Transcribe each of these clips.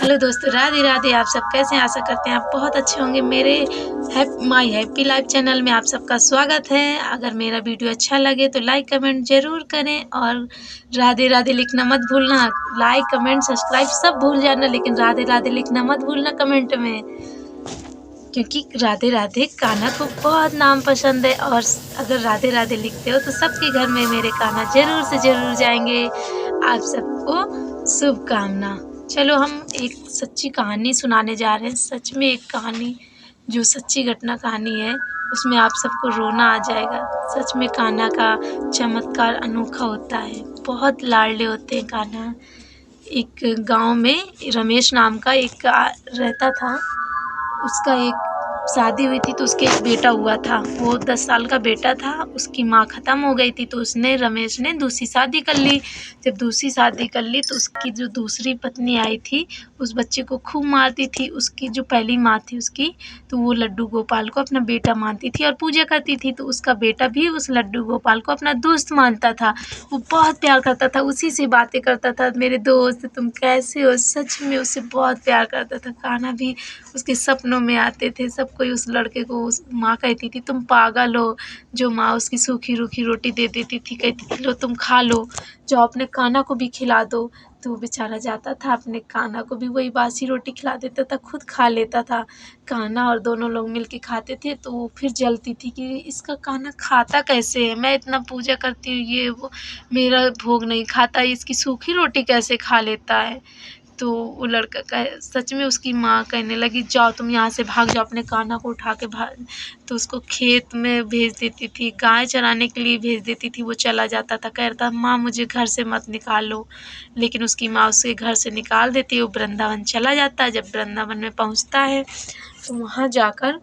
Hello दोस्तों, राधे राधे। आप सब कैसे हैं? आशा करते हैं आप बहुत अच्छे होंगे। मेरे माय हैप्पी लाइफ चैनल में आप सबका स्वागत है। अगर मेरा वीडियो अच्छा लगे तो लाइक कमेंट ज़रूर करें और राधे राधे लिखना मत भूलना। लाइक कमेंट सब्सक्राइब सब भूल जाना, लेकिन राधे राधे लिखना मत भूलना कमेंट में, क्योंकि राधे राधे कान्हा को बहुत नाम पसंद है। और अगर राधे राधे लिखते हो तो सबके घर में मेरे कान्हा ज़रूर से ज़रूर जाएंगे। आप सबको शुभकामना। चलो हम एक सच्ची कहानी सुनाने जा रहे हैं। सच में एक कहानी जो सच्ची घटना कहानी है, उसमें आप सबको रोना आ जाएगा। सच में कान्हा का चमत्कार अनोखा होता है। बहुत लाडले होते हैं कान्हा। एक गांव में रमेश नाम का एक रहता था। उसका एक शादी हुई थी तो उसके एक बेटा हुआ था। वो 10 साल का बेटा था। उसकी माँ ख़त्म हो गई थी तो रमेश ने दूसरी शादी कर ली। जब दूसरी शादी कर ली तो उसकी जो दूसरी पत्नी आई थी, उस बच्चे को खूब मारती थी। उसकी जो पहली माँ थी उसकी, तो वो लड्डू गोपाल को अपना बेटा मानती थी और पूजा करती थी। तो उसका बेटा भी उस लड्डू गोपाल को अपना दोस्त मानता था। वो बहुत प्यार करता था, उसी से बातें करता था, मेरे दोस्त तुम कैसे हो। सच में उससे बहुत प्यार करता था। कान्हा भी उसके सपनों में आते थे। सब कोई उस लड़के को, उस माँ कहती थी तुम पागल हो। जो माँ उसकी सूखी रूखी रोटी दे देती थी, कहती थी लो तुम खा लो, जाओ अपने कान्हा को भी खिला दो। तो वो बेचारा जाता था, अपने कान्हा को भी वही बासी रोटी खिला देता था, खुद खा लेता था। कान्हा और दोनों लोग मिल के खाते थे। तो वो फिर जलती थी कि इसका कान्हा खाता कैसे है, मैं इतना पूजा करती हूँ ये वो, मेरा भोग नहीं खाता, इसकी सूखी रोटी कैसे खा लेता है। तो वो लड़का सच में उसकी माँ कहने लगी जाओ तुम यहाँ से भाग जाओ, अपने कान्हा को उठा के भाग। तो उसको खेत में भेज देती थी, गाय चराने के लिए भेज देती थी। वो चला जाता था, कहता माँ मुझे घर से मत निकालो। लेकिन उसकी माँ उसे घर से निकाल देती है। वो वृंदावन चला जाता है। जब वृंदावन में पहुँचता है तो वहाँ जाकर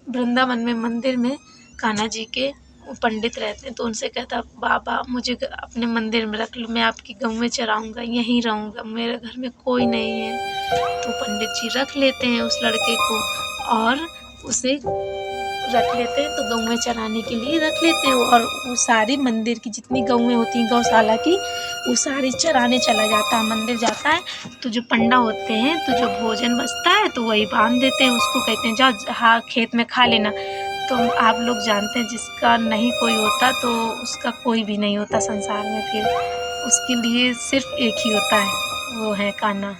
वृंदावन में मंदिर में कान्हा जी के वो पंडित रहते हैं। तो उनसे कहता बाबा मुझे अपने मंदिर में रख लो, मैं आपकी गऊ में चराऊँगा, यहीं रहूँगा, मेरे घर में कोई नहीं है। तो पंडित जी रख लेते हैं उस लड़के को और उसे रख लेते हैं। तो गौएँ चराने के लिए रख लेते हैं और वो सारी मंदिर की जितनी गौएँ होती हैं गौशाला की, वो सारी चराने चला जाता है। मंदिर जाता है तो जो पंडा होते हैं, तो जो भोजन बचता है तो वही बांध देते हैं उसको, कहते हैं जाओ हाँ खेत में खा लेना। तो आप लोग जानते हैं जिसका नहीं कोई होता तो उसका कोई भी नहीं होता संसार में। फिर उसके लिए सिर्फ एक ही होता है, वो है कान्हा।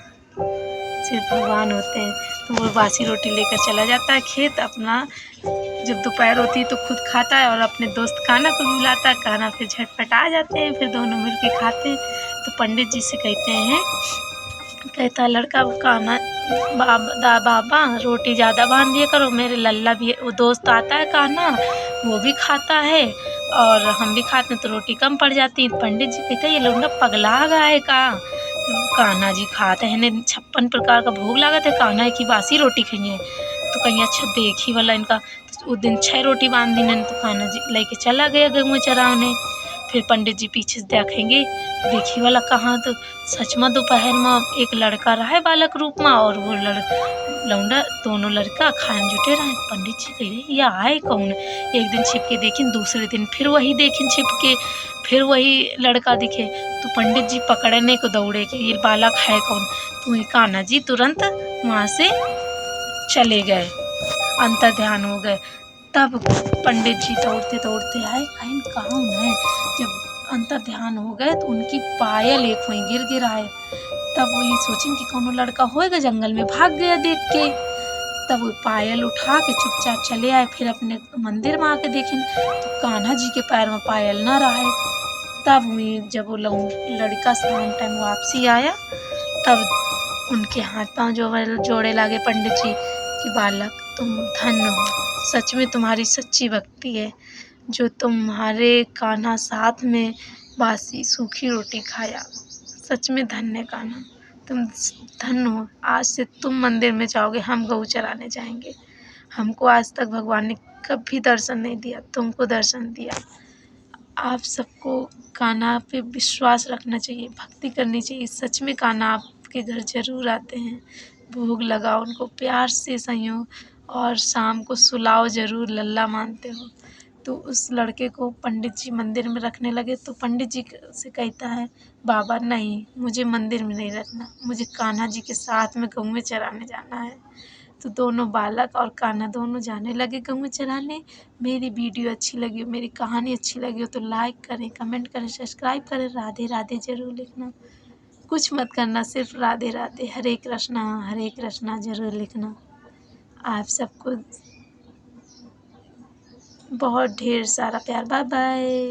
सिर्फ भगवान होते हैं। तो वो बासी रोटी लेकर चला जाता है खेत अपना। जब दोपहर होती है तो खुद खाता है और अपने दोस्त कान्हा को भी बुलाता है। कान्हा फिर झटपट आ जाते हैं, फिर दोनों मिल के खाते हैं। तो पंडित जी से कहते हैं, कहता है लड़का कान्हा बाबा रोटी ज़्यादा बांध दिया करो, मेरे लल्ला भी वो दोस्त आता है कान्हा, वो भी खाता है और हम भी खाते हैं तो रोटी कम पड़ जाती है। पंडित जी कहते हैं ये लोग ना पगला गया है का। कान्हा जी खाते हैं, 56 प्रकार का भोग लागत है, कान्हा की बासी रोटी खाइए। तो कहीं अच्छा देखी वाला इनका। तो उस दिन 6 रोटी बांध दी तो कान्हा जी लेके चला गया गऊ चराने। फिर पंडित जी पीछे से देखेंगे, देखी वाला कहाँ। तो सच में दोपहर में एक लड़का रहा है बालक रूप में और वो लौंडा दोनों लड़का खान जुटे रहे। पंडित जी कह रहे ये आए कौन। एक दिन छिप के देखिन, दूसरे दिन फिर वही देखिन छिप के, फिर वही लड़का दिखे। तो पंडित जी पकड़ने को दौड़े कि ये बालक है कौन। तो ये कान्हा जी तुरंत वहाँ से चले गए, अंतर ध्यान हो गए। तब पंडित जी दौड़ते दौड़ते आए, कहीं कौन है। जब अंतर ध्यान हो गए तो उनकी पायल एक वहीं गिर आए। तब वो ये सोचें कि कौन लड़का होएगा, जंगल में भाग गया देख के। तब वो पायल उठा के चुपचाप चले आए। फिर अपने मंदिर में आके देखें तो कान्हा जी के पैर में पायल न रहा है। तब हुई जब वो लड़का शाम टाइम वापसी आया, तब उनके हाथ पांव जोड़े लागे पंडित जी कि बालक तुम धन्य हो, सच में तुम्हारी सच्ची भक्ति है जो तुम्हारे कान्हा साथ में बासी सूखी रोटी खाया। सच में धन्य कान्हा, तुम धन्य हो। आज से तुम मंदिर में जाओगे, हम गऊ चराने जाएंगे। हमको आज तक भगवान ने कभी दर्शन नहीं दिया, तुमको दर्शन दिया। आप सबको कान्हा पे विश्वास रखना चाहिए, भक्ति करनी चाहिए। सच में कान्हा आपके घर ज़रूर आते हैं। भोग लगाओ उनको प्यार से, संयोग और शाम को सुलाओ ज़रूर, लल्ला मानते हो तो उस लड़के को पंडित जी मंदिर में रखने लगे। तो पंडित जी से कहता है बाबा नहीं, मुझे मंदिर में नहीं रखना, मुझे कान्हा जी के साथ में गौएँ चराने जाना है। तो दोनों बालक और कान्हा दोनों जाने लगे गौएँ चराने। मेरी वीडियो अच्छी लगी हो, मेरी कहानी अच्छी लगी हो तो लाइक करें, कमेंट करें, सब्सक्राइब करें, राधे राधे ज़रूर लिखना। कुछ मत करना, सिर्फ राधे राधे, हरे कृष्णा ज़रूर लिखना। आप सबको बहुत ढेर सारा प्यार। Bye bye.